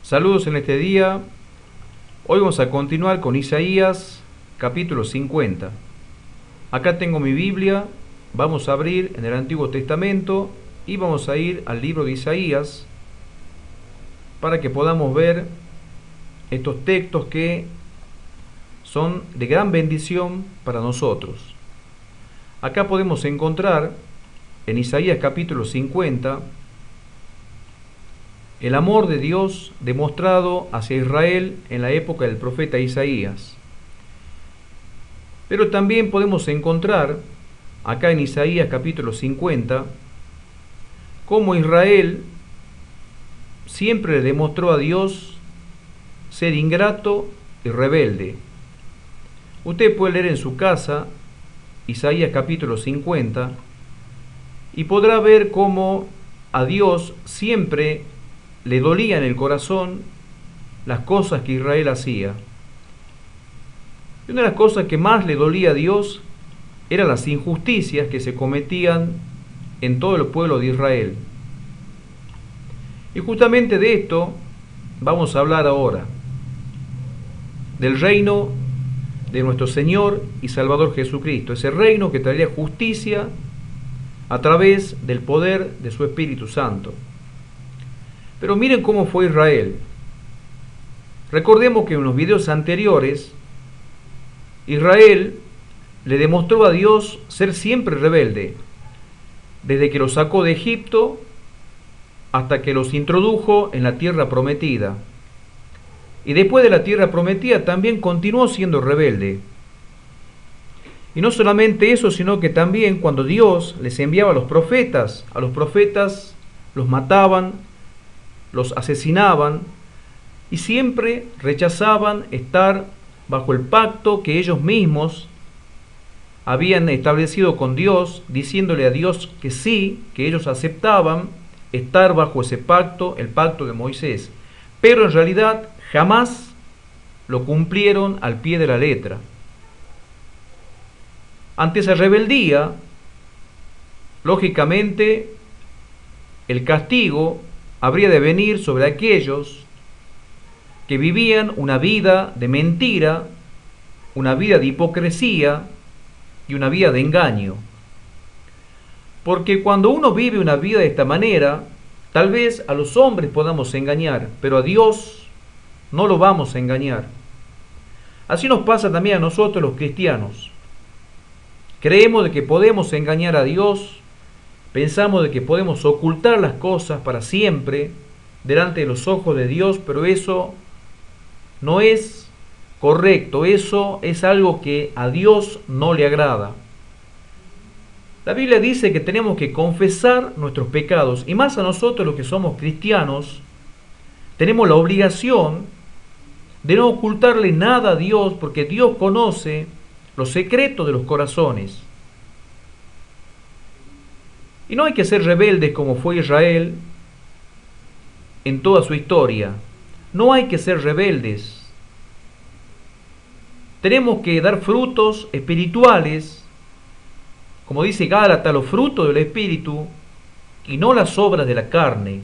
Saludos en este día. Hoy vamos a continuar con Isaías capítulo 50. Acá tengo mi Biblia, vamos a abrir en el Antiguo Testamento y vamos a ir al libro de Isaías para que podamos ver estos textos que son de gran bendición para nosotros. Acá podemos encontrar en Isaías capítulo 50 el amor de Dios demostrado hacia Israel en la época del profeta Isaías. Pero también podemos encontrar acá en Isaías capítulo 50 cómo Israel siempre le demostró a Dios ser ingrato y rebelde. Usted puede leer en su casa Isaías capítulo 50 y podrá ver cómo a Dios siempre le dolía en el corazón las cosas que Israel hacía. Y una de las cosas que más le dolía a Dios eran las injusticias que se cometían en todo el pueblo de Israel. Y justamente de esto vamos a hablar ahora, del reino de nuestro Señor y Salvador Jesucristo, ese reino que traería justicia a través del poder de su Espíritu Santo. Pero miren cómo fue Israel. Recordemos que en los videos anteriores, Israel le demostró a Dios ser siempre rebelde, desde que los sacó de Egipto hasta que los introdujo en la tierra prometida. Y después de la tierra prometida también continuó siendo rebelde. Y no solamente eso, sino que también cuando Dios les enviaba a los profetas los mataban, los asesinaban y siempre rechazaban estar bajo el pacto que ellos mismos habían establecido con Dios, diciéndole a Dios que sí, que ellos aceptaban estar bajo ese pacto, el pacto de Moisés, pero en realidad jamás lo cumplieron al pie de la letra. Ante esa rebeldía, lógicamente, el castigo habría de venir sobre aquellos que vivían una vida de mentira, una vida de hipocresía y una vida de engaño. Porque cuando uno vive una vida de esta manera, tal vez a los hombres podamos engañar, pero a Dios no lo vamos a engañar. Así nos pasa también a nosotros los cristianos. Creemos de que podemos engañar a Dios, pensamos de que podemos ocultar las cosas para siempre delante de los ojos de Dios, pero eso no es correcto, eso es algo que a Dios no le agrada. La Biblia dice que tenemos que confesar nuestros pecados, y más a nosotros los que somos cristianos, tenemos la obligación de no ocultarle nada a Dios, porque Dios conoce los secretos de los corazones. Y no hay que ser rebeldes como fue Israel en toda su historia. No hay que ser rebeldes. Tenemos que dar frutos espirituales, como dice Gálatas, los frutos del Espíritu y no las obras de la carne.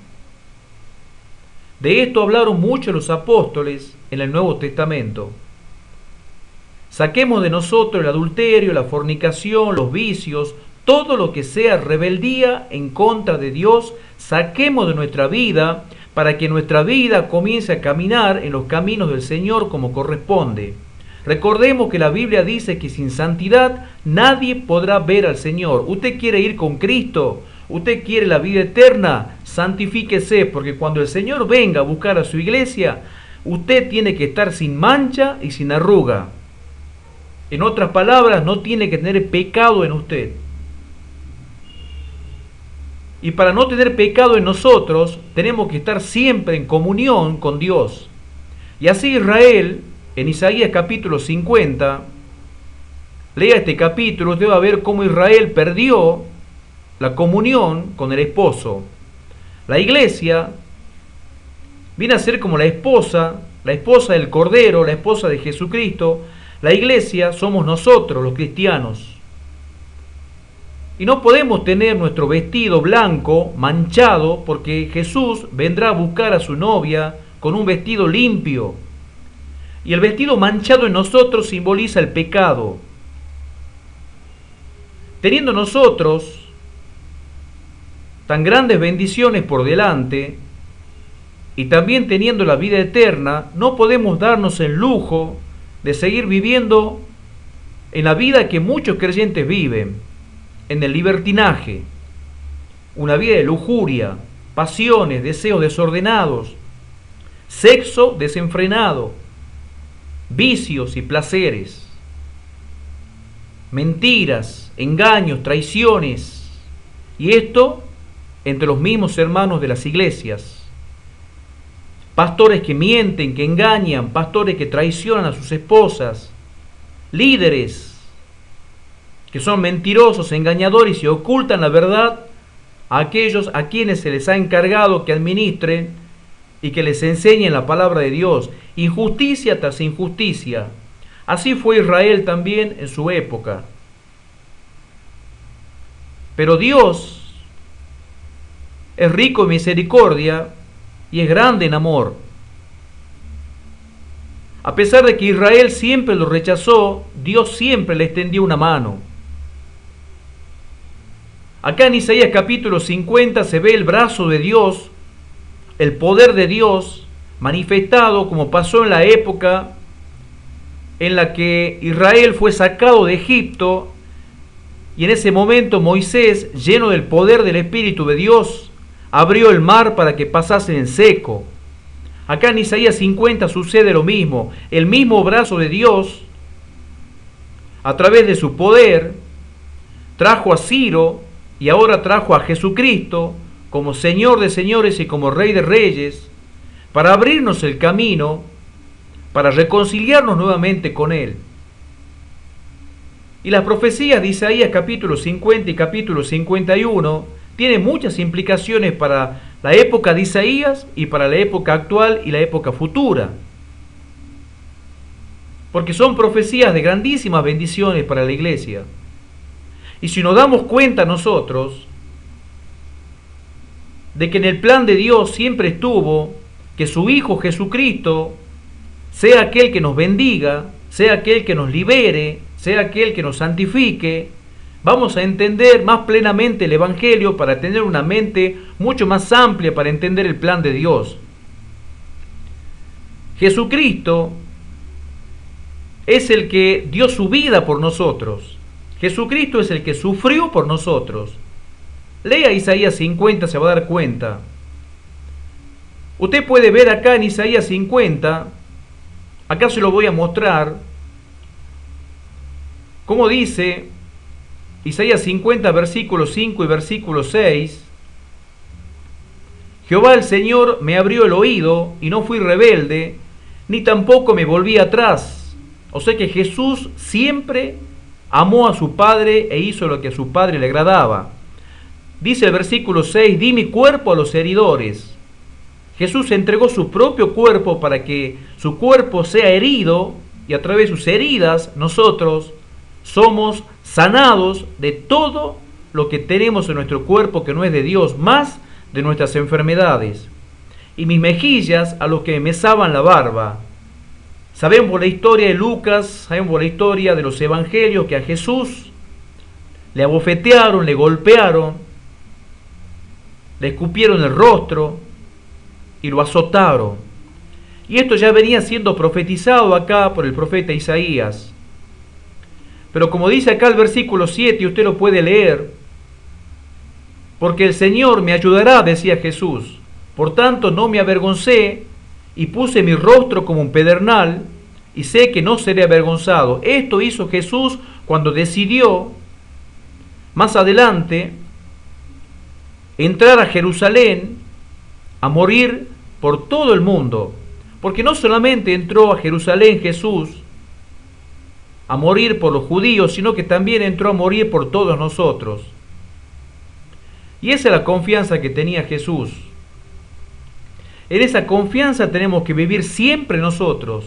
De esto hablaron muchos los apóstoles en el Nuevo Testamento. Saquemos de nosotros el adulterio, la fornicación, los vicios, todo lo que sea rebeldía en contra de Dios, saquemos de nuestra vida para que nuestra vida comience a caminar en los caminos del Señor como corresponde. Recordemos que la Biblia dice que sin santidad nadie podrá ver al Señor. ¿Usted quiere ir con Cristo? ¿Usted quiere la vida eterna? Santifíquese, porque cuando el Señor venga a buscar a su iglesia, usted tiene que estar sin mancha y sin arruga. En otras palabras, no tiene que tener pecado en usted. Y para no tener pecado en nosotros, tenemos que estar siempre en comunión con Dios. Y así Israel, en Isaías capítulo 50, lea este capítulo, usted va a ver cómo Israel perdió la comunión con el esposo. La iglesia viene a ser como la esposa del Cordero, la esposa de Jesucristo. La iglesia somos nosotros, los cristianos. Y no podemos tener nuestro vestido blanco manchado porque Jesús vendrá a buscar a su novia con un vestido limpio. Y el vestido manchado en nosotros simboliza el pecado. Teniendo nosotros tan grandes bendiciones por delante, y también teniendo la vida eterna, no podemos darnos el lujo de seguir viviendo en la vida que muchos creyentes viven, en el libertinaje, una vida de lujuria, pasiones, deseos desordenados, sexo desenfrenado, vicios y placeres, mentiras, engaños, traiciones, y esto entre los mismos hermanos de las iglesias. Pastores que mienten, que engañan, pastores que traicionan a sus esposas, líderes que son mentirosos, engañadores y ocultan la verdad a aquellos a quienes se les ha encargado que administren y que les enseñen la palabra de Dios. Injusticia tras injusticia. Así fue Israel también en su época. Pero Dios es rico en misericordia y es grande en amor. A pesar de que Israel siempre lo rechazó, Dios siempre le extendió una mano. Acá en Isaías capítulo 50 se ve el brazo de Dios, el poder de Dios manifestado, como pasó en la época en la que Israel fue sacado de Egipto, y en ese momento Moisés, lleno del poder del Espíritu de Dios, abrió el mar para que pasasen en seco. Acá en Isaías 50 sucede lo mismo. El mismo brazo de Dios, a través de su poder, trajo a Ciro y ahora trajo a Jesucristo como Señor de señores y como Rey de reyes, para abrirnos el camino, para reconciliarnos nuevamente con Él. Y las profecías de Isaías capítulo 50 y capítulo 51 tienen muchas implicaciones para la época de Isaías y para la época actual y la época futura. Porque son profecías de grandísimas bendiciones para la iglesia. Y si nos damos cuenta nosotros de que en el plan de Dios siempre estuvo que su Hijo Jesucristo sea aquel que nos bendiga, sea aquel que nos libere, sea aquel que nos santifique, vamos a entender más plenamente el Evangelio para tener una mente mucho más amplia para entender el plan de Dios. Jesucristo es el que dio su vida por nosotros. Jesucristo es el que sufrió por nosotros. Lea Isaías 50, se va a dar cuenta. Usted puede ver acá en Isaías 50, acá se lo voy a mostrar, como dice Isaías 50, versículo 5 y versículo 6. Jehová el Señor me abrió el oído y no fui rebelde, ni tampoco me volví atrás. O sea que Jesús siempre amó a su Padre e hizo lo que a su Padre le agradaba. Dice el versículo 6, di mi cuerpo a los heridores. Jesús entregó su propio cuerpo para que su cuerpo sea herido y a través de sus heridas nosotros somos sanados de todo lo que tenemos en nuestro cuerpo que no es de Dios, más de nuestras enfermedades. Y mis mejillas a los que me mesaban la barba. Sabemos la historia de Lucas, sabemos la historia de los evangelios, que a Jesús le abofetearon, le golpearon, le escupieron el rostro y lo azotaron. Y esto ya venía siendo profetizado acá por el profeta Isaías. Pero como dice acá el versículo 7, y usted lo puede leer, porque el Señor me ayudará, decía Jesús. Por tanto no me avergoncé y puse mi rostro como un pedernal y sé que no seré avergonzado. Esto hizo Jesús cuando decidió más adelante entrar a Jerusalén a morir por todo el mundo. Porque no solamente entró a Jerusalén Jesús a morir por los judíos, sino que también entró a morir por todos nosotros. Y esa es la confianza que tenía Jesús. En esa confianza tenemos que vivir siempre nosotros,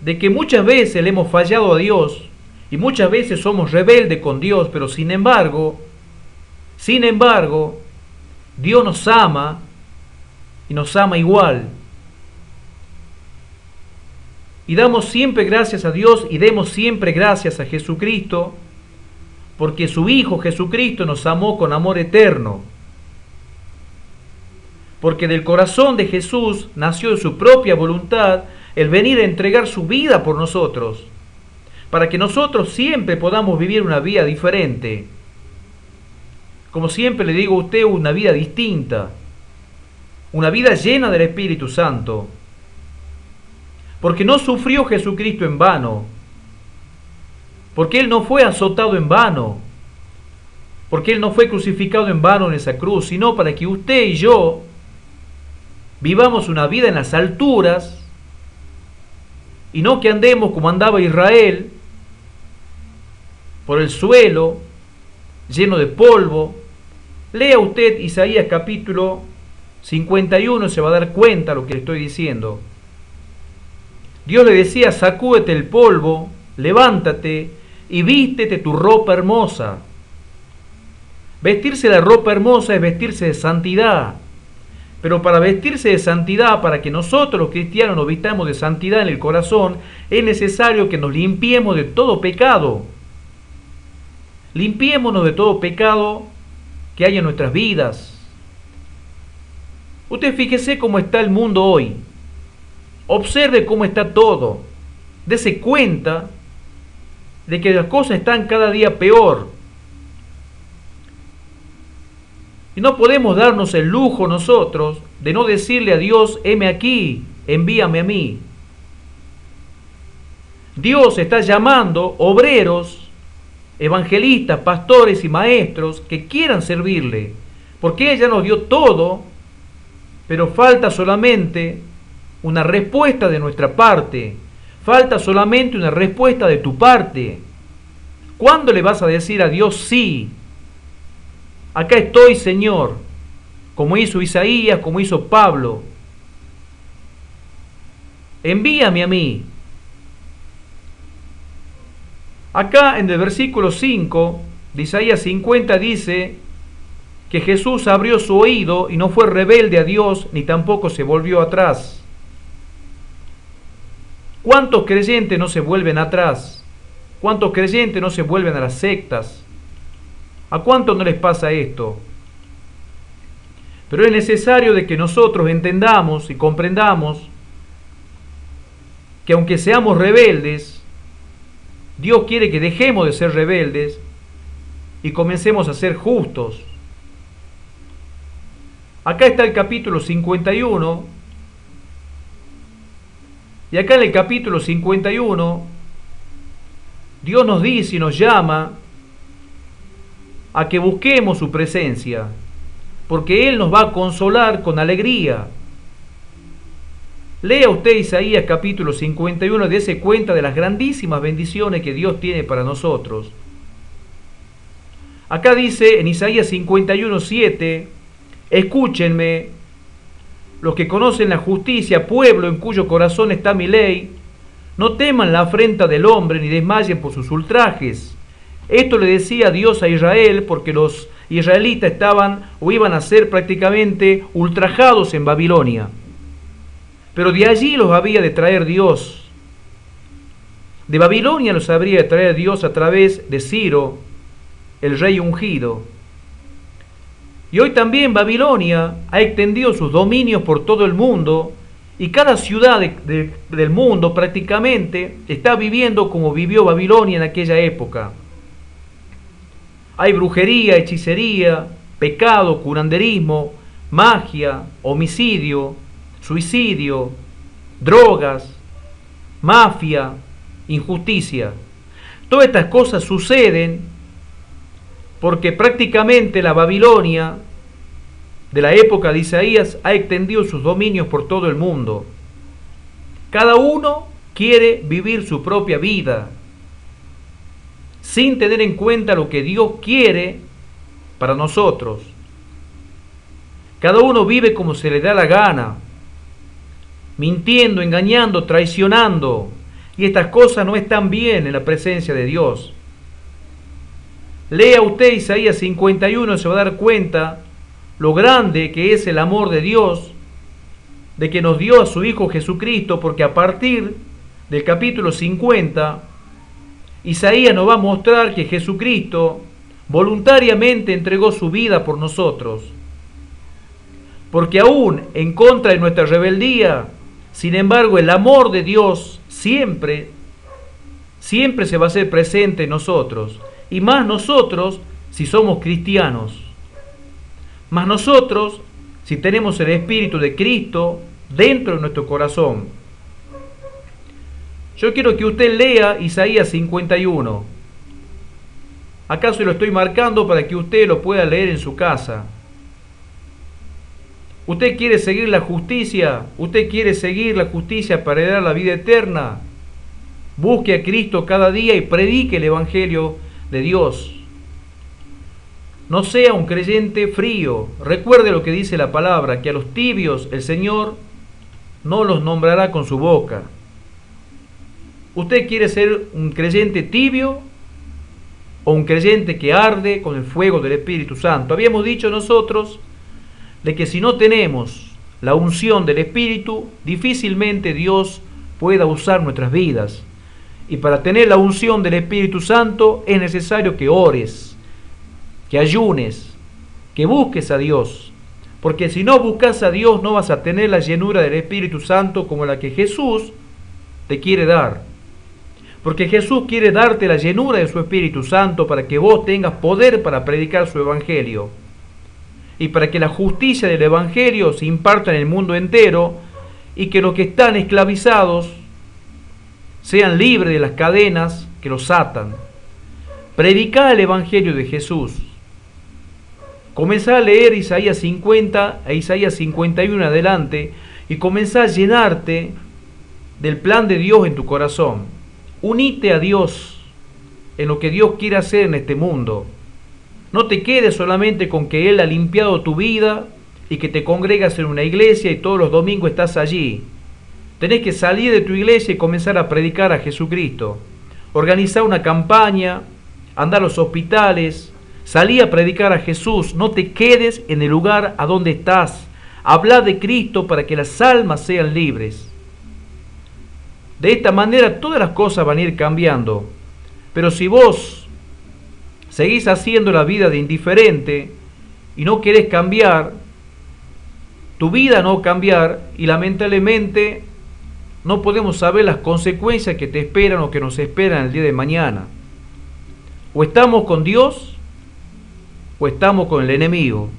de que muchas veces le hemos fallado a Dios y muchas veces somos rebeldes con Dios, pero sin embargo, Dios nos ama y nos ama igual. Y damos siempre gracias a Dios y demos siempre gracias a Jesucristo, porque su Hijo Jesucristo nos amó con amor eterno. Porque del corazón de Jesús nació de su propia voluntad el venir a entregar su vida por nosotros, para que nosotros siempre podamos vivir una vida diferente. Como siempre le digo a usted, una vida distinta, una vida llena del Espíritu Santo. Porque no sufrió Jesucristo en vano, porque Él no fue azotado en vano, porque Él no fue crucificado en vano en esa cruz, sino para que usted y yo vivamos una vida en las alturas y no que andemos como andaba Israel, por el suelo, lleno de polvo. Lea usted Isaías capítulo 51 y se va a dar cuenta de lo que le estoy diciendo. Dios le decía: sacúdete el polvo, levántate y vístete tu ropa hermosa. Vestirse de ropa hermosa es vestirse de santidad. Pero para vestirse de santidad, para que nosotros los cristianos nos vistamos de santidad en el corazón, es necesario que nos limpiemos de todo pecado. Limpiémonos de todo pecado que hay en nuestras vidas. Usted fíjese cómo está el mundo hoy. Observe cómo está todo. Dese cuenta de que las cosas están cada día peor. Y no podemos darnos el lujo nosotros de no decirle a Dios: heme aquí, envíame a mí. Dios está llamando obreros, evangelistas, pastores y maestros que quieran servirle, porque Él ya nos dio todo, pero falta solamente una respuesta de nuestra parte, falta solamente una respuesta de tu parte. ¿Cuándo le vas a decir a Dios sí? Acá estoy, Señor, como hizo Isaías, como hizo Pablo. Envíame a mí. Acá en el versículo 5 de Isaías 50 dice que Jesús abrió su oído y no fue rebelde a Dios, ni tampoco se volvió atrás. ¿Cuántos creyentes no se vuelven atrás? ¿Cuántos creyentes no se vuelven a las sectas? ¿A cuántos no les pasa esto? Pero es necesario de que nosotros entendamos y comprendamos que aunque seamos rebeldes, Dios quiere que dejemos de ser rebeldes y comencemos a ser justos. Acá está el capítulo 51, y acá en el capítulo 51 Dios nos dice y nos llama a que busquemos su presencia, porque Él nos va a consolar con alegría. Lea usted Isaías capítulo 51 y dése cuenta de las grandísimas bendiciones que Dios tiene para nosotros. Acá dice en Isaías 51:7: escúchenme, los que conocen la justicia, pueblo en cuyo corazón está mi ley, no teman la afrenta del hombre, ni desmayen por sus ultrajes. Esto le decía Dios a Israel, porque los israelitas estaban o iban a ser prácticamente ultrajados en Babilonia. Pero de allí los había de traer Dios. De Babilonia los habría de traer Dios a través de Ciro, el rey ungido. Y hoy también Babilonia ha extendido sus dominios por todo el mundo, y cada ciudad del mundo prácticamente está viviendo como vivió Babilonia en aquella época. Hay brujería, hechicería, pecado, curanderismo, magia, homicidio, suicidio, drogas, mafia, injusticia. Todas estas cosas suceden porque prácticamente la Babilonia de la época de Isaías ha extendido sus dominios por todo el mundo. Cada uno quiere vivir su propia vida, sin tener en cuenta lo que Dios quiere para nosotros. Cada uno vive como se le da la gana, mintiendo, engañando, traicionando, y estas cosas no están bien en la presencia de Dios. Lea usted Isaías 51 y se va a dar cuenta lo grande que es el amor de Dios, de que nos dio a su Hijo Jesucristo, porque a partir del capítulo 50, Isaías nos va a mostrar que Jesucristo voluntariamente entregó su vida por nosotros, porque aún en contra de nuestra rebeldía, sin embargo, el amor de Dios siempre se va a hacer presente en nosotros, y más nosotros si somos cristianos, más nosotros si tenemos el Espíritu de Cristo dentro de nuestro corazón. Yo quiero que usted lea Isaías 51. Acá se lo estoy marcando para que usted lo pueda leer en su casa. ¿Usted quiere seguir la justicia? ¿Usted quiere seguir la justicia para heredar la vida eterna? Busque a Cristo cada día y predique el Evangelio de Dios. No sea un creyente frío. Recuerde lo que dice la palabra, que a los tibios el Señor no los nombrará con su boca. ¿Usted quiere ser un creyente tibio o un creyente que arde con el fuego del Espíritu Santo? Habíamos dicho nosotros de que si no tenemos la unción del Espíritu, difícilmente Dios pueda usar nuestras vidas. Y para tener la unción del Espíritu Santo es necesario que ores, que ayunes, que busques a Dios. Porque si no buscas a Dios no vas a tener la llenura del Espíritu Santo como la que Jesús te quiere dar. Porque Jesús quiere darte la llenura de su Espíritu Santo para que vos tengas poder para predicar su Evangelio. Y para que la justicia del Evangelio se imparta en el mundo entero y que los que están esclavizados sean libres de las cadenas que los atan. Predicá el Evangelio de Jesús. Comenzá a leer Isaías 50 e Isaías 51 en adelante y comenzá a llenarte del plan de Dios en tu corazón. Unite a Dios en lo que Dios quiere hacer en este mundo. No te quedes solamente con que Él ha limpiado tu vida y que te congregas en una iglesia y todos los domingos estás allí. Tenés que salir de tu iglesia y comenzar a predicar a Jesucristo. Organizar una campaña, andar a los hospitales, salí a predicar a Jesús. No te quedes en el lugar a donde estás. Habla de Cristo para que las almas sean libres. De esta manera todas las cosas van a ir cambiando. Pero si vos seguís haciendo la vida de indiferente y no querés cambiar, tu vida no va a cambiar y lamentablemente no podemos saber las consecuencias que te esperan o que nos esperan el día de mañana. O estamos con Dios o estamos con el enemigo.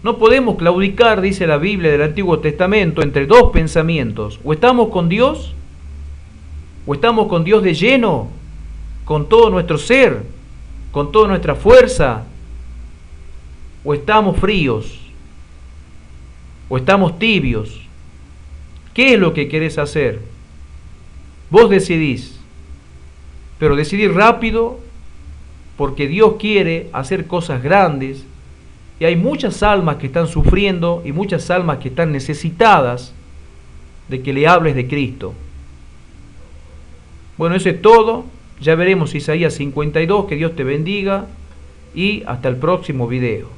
No podemos claudicar, dice la Biblia del Antiguo Testamento, entre dos pensamientos. O estamos con Dios o estamos con Dios de lleno, con todo nuestro ser, con toda nuestra fuerza, o estamos fríos, o estamos tibios. ¿Qué es lo que querés hacer? Vos decidís, pero decidís rápido, porque Dios quiere hacer cosas grandes, y hay muchas almas que están sufriendo, y muchas almas que están necesitadas de que le hables de Cristo. Bueno, eso es todo. Ya veremos Isaías 52, que Dios te bendiga y hasta el próximo video.